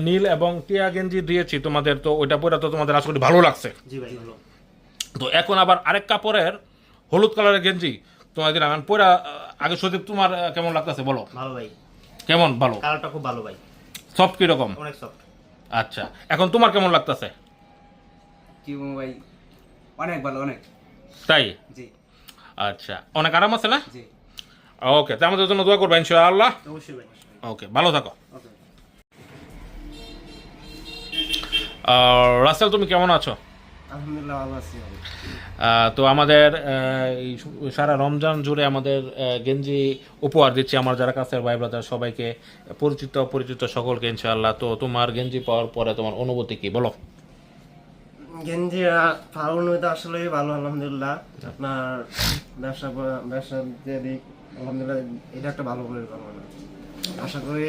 নীল এবং টিয়া গেঞ্জি দিয়েছি তোমাদের, তো ওইটা পরে তো তোমাদের আশা করি ভালো লাগছে। জি ভাই ভালো। তো এখন আবার আরেক কাপড়ের হলুদ কালারের গেঞ্জি তোমার দিলাম, পরে আগে সজীব তোমার কেমন লাগতেছে বলো? ভালো ভাই। কেমন? ভালো, কালারটা খুব ভালো ভাই। সফট কিরকম? অনেক সফট। আচ্ছা, এখন তোমার কেমন লাগতেছে? কি ভাই, অনেক ভালো, অনেক। তাই? জি। আচ্ছা, অনেক আরাম আছে না? জি। ওকে, তো আমাদের জন্য দোয়া করবে ইনশাআল্লাহ। অবশ্যই ভাই। ওকে, ভালো থাকো। ওকে। রাসেল, তুমি কেমন আছো? আলহামদুলিল্লাহ ভালো আছি আমি। তো আমাদের এই সারা রমজান জুড়ে আমাদের গেঞ্জি উপহার দিচ্ছি আমার যারা কাছের ভাই ব্রাদার সবাইকে, পরিচিত অপরিচিত সকলকে ইনশাআল্লাহ। তো তোমার গেঞ্জি পাওয়ার পরে তোমার অনুভূতি কি বলো? গেঞ্জি পাওয়ার তো আসলে ভালো আলহামদুলিল্লাহ। আপনার ব্যবসার যে দিক আলহামদুলিল্লাহ এটা একটা ভালো পরিকল্পনা। আশা করি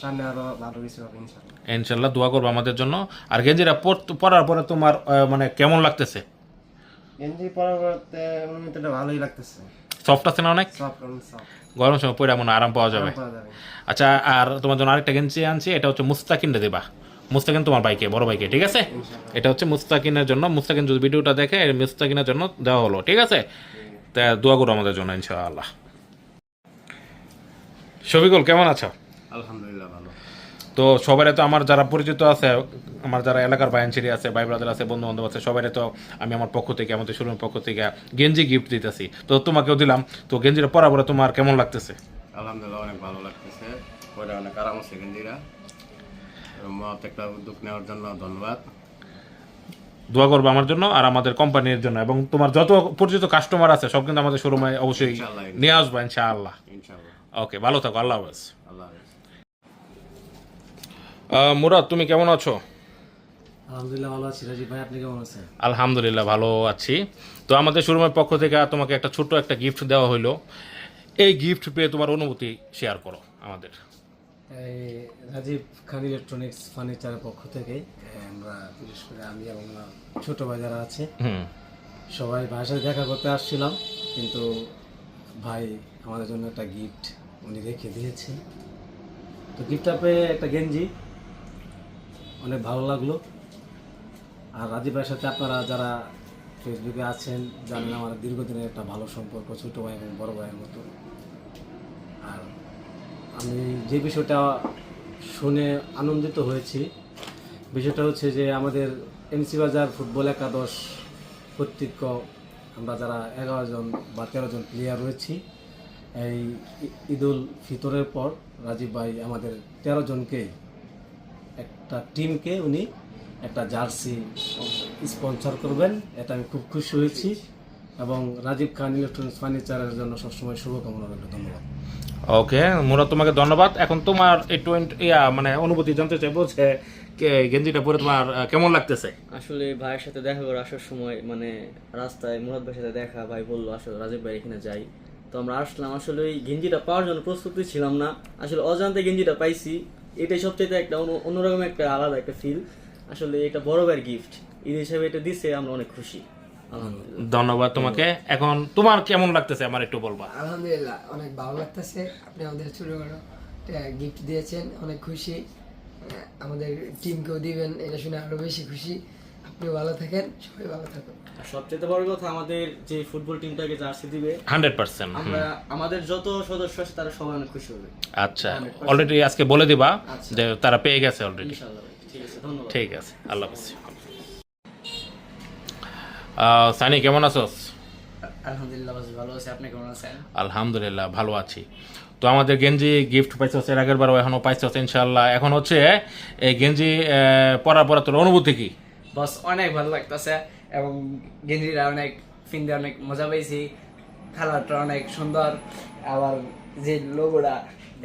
সামনে আরো ভালো কিছু হবে ইনশাআল্লাহ। ইনশাআল্লাহ দোয়া করবো আমাদের জন্য। আর গেঞ্জিটা পরার পরে তোমার মানে কেমন লাগতেছে? গেঞ্জি পরার পরে অনুভূতিটা ভালোই লাগতেছে। সফট আছে না অনেক? সফট। গরমের সময় পরে মনে আরাম পাওয়া যাবে। পাওয়া যাবে। আচ্ছা, আর তোমার জন্য আরেকটা গেঞ্জি আনছি, এটা হচ্ছে মুস্তাকিনটা দেবা। মুস্তাকিন তোমার বাইকে, বড় বাইকে, ঠিক আছে? এটা হচ্ছে মুস্তাকিনের জন্য। মুস্তাকিন যদি ভিডিওটা দেখে, মুস্তাকিনের জন্য দেওয়া হলো, ঠিক আছে? তা দোয়া করো আমাদের জন্য ইনশাআল্লাহ। শফিকুল কেমন আছো? আলহামদুলিল্লাহ ভালো। তো সবাই তো আমার যারা পরিচিত আছে, আমার যারা এলাকার বায়ানচিরি আছে, ভাই ব্রাদার আছে, বন্ধু বান্ধব আছে, সবাই তো আমি আমার পক্ষ থেকে, আমাদের শোরুমের পক্ষ থেকে গেঞ্জি গিফট দিতেছি। তো তোমাকেও দিলাম। তো গেঞ্জিটা পরা পরে তোমার কেমন লাগতেছে? আলহামদুলিল্লাহ অনেক ভালো লাগতেছে, পরে অনেক আরাম আছে গেঞ্জিরা। মহৎ একটা উদ্যোগ নেওয়ার জন্য ধন্যবাদ। দোয়া করবো আমার জন্য আর আমাদের কোম্পানির জন্য, এবং তোমার যত পরিচিত কাস্টমার আছে সব কিন্তু আমাদের শোরুমে অবশ্যই নিয়ে আসবো ইনশাআল্লাহ। ওকে, ভালো থাকো, আল্লাহ হাফেজ। আল্লাহ হাফেজ। মুরাদ তুমি কেমন আছো? আলহামদুলিল্লাহ ভালো আছি। রাজীব ভাই আপনি কেমন আছেন? আলহামদুলিল্লাহ ভালো আছি। তো আমাদের শোরুমের পক্ষ থেকে তোমাকে একটা ছোট্ট একটা গিফট দেওয়া হইলো। এই গিফট পেয়ে তোমার অনুভূতি শেয়ার করো আমাদের। এই রাজীব খান ইলেকট্রনিক্স ফার্নিচারের পক্ষ থেকে আমরা বিশেষ করে আমি এবং আমার ছোট ভাই যারা আছে সবাই ভাইয়ের সাথে দেখা করতে আসছিলাম, কিন্তু ভাই আমাদের জন্য একটা গিফট উনি রেখে দিয়েছেন। তো গিফটটা পেয়ে একটা গেঞ্জি অনেক ভালো লাগলো। আর রাজীব ভাইয়ের সাথে আপনারা যারা ফেসবুকে আছেন জানেন আমার দীর্ঘদিনের একটা ভালো সম্পর্ক, ছোট ভাই এবং বড় ভাইয়ের মতো। আর আমি যে বিষয়টা শুনে আনন্দিত হয়েছি, বিষয়টা হচ্ছে যে আমাদের এমসি বাজার ফুটবল একাদশ কর্তৃক আমরা যারা 11 জন বা 13 জন প্লেয়ার রয়েছি, এই ঈদুল ফিতরের পর রাজীব ভাই আমাদের 13 জনকে একটা টিমকে উনি একটা জার্সি স্পন্সর করবেন। এটা আমি খুব খুশি হয়েছি এবং রাজীব খান ইলেকট্রনিক্স ফার্নিচারের জন্য সবসময় শুভকামনা রইল। ধন্যবাদ। ওকে মুরাদ, তোমাকে ধন্যবাদ। এখন তোমার এই মানে অনুভূতি জানতে চাইবো যে গেঞ্জিটা পরে তোমার কেমন লাগতেছে? আসলে ভাইয়ের সাথে দেখা করে আসার সময় মানে রাস্তায় মুরাদ ভাইয়ের সাথে দেখা, ভাই বললো আসলে রাজীব ভাই এখানে যাই, তো আমরা আসলাম। আসলে ওই গেঞ্জিটা পাওয়ার জন্য প্রস্তুতি ছিলাম না, আসলে অজান্তে গেঞ্জিটা পাইছি। এটাই সবচেয়ে একটা অন্যরকম একটা আলাদা একটা ফিল। আসলে এটা বড় ভাইয়ের গিফট, ঈদ হিসেবে এটা দিচ্ছে, আমরা অনেক খুশি। ধন্যবাদ তোমাকে। এখন তোমার কেমন লাগতেছে আমার একটু বলবা? আলহামদুলিল্লাহ অনেক ভালো লাগতেছে। আপনি আমাদের ছোট গিফট দিয়েছেন, অনেক খুশি। আমাদের টিমকেও দিবেন, এটা শুনে আরো বেশি খুশি। আপনিও ভালো থাকেন, সবাই ভালো থাকুন। সবচেয়ে বড় কথা আমাদের যে ফুটবল টিমটাকে জার্সি দিবে 100%। আমরা আমাদের যত সদস্য আছে তারা সবাই অনেক খুশি হবে। আচ্ছা, অলরেডি আজকে বলে দিবা যে তারা পেয়ে গেছে অলরেডি। ইনশাআল্লাহ। ঠিক আছে, ধন্যবাদ। ঠিক আছে, আল্লাহ হাফেজ। সানি কেমন আছোস? আলহামদুলিল্লাহ ভালো আছি। আপনি কেমন আছেন? আলহামদুলিল্লাহ ভালো আছি। তো আমাদের গেঞ্জি গিফট পাইছস, এর আগের বারও এখনো পাইছস ইনশাআল্লাহ। এখন হচ্ছে এই গেঞ্জি পরার পরে তোর অনুভূতি কি? বস অনেক ভালো লাগতেছে এবং গেঞ্জিটা অনেক ফিনতে অনেক মজা পাইছি। কালারটা অনেক সুন্দর, আবার যে লোগোটা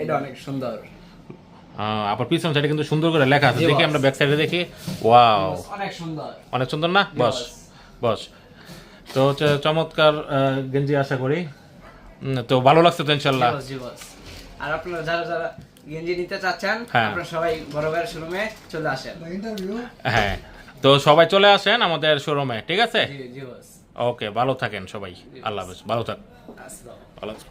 এটা অনেক সুন্দর। আবার পিছন সাইডে কিন্তু সুন্দর করে লেখা আছে, দেখি আমরা ব্যাক সাইডে দেখি। ওয়াও, অনেক সুন্দর, অনেক সুন্দর না? বস বস। তো হচ্ছে চমৎকার গেঞ্জি, আশা করি তো ভালো লাগছে তো ইনশাআল্লাহ। জি বস। আর আপনারা যারা যারা গেঞ্জি নিতে চাচ্ছেন আপনারা সবাই বড় ভাইয়ের শোরুমে চলে আসেন। হ্যাঁ, তো সবাই চলে আসেন আমাদের শোরুমে, ঠিক আছে? জি বস। ওকে, ভালো থাকেন সবাই। আল্লাহ হাফেজ, ভালো থাক। আসসালাম। ভালো থাক।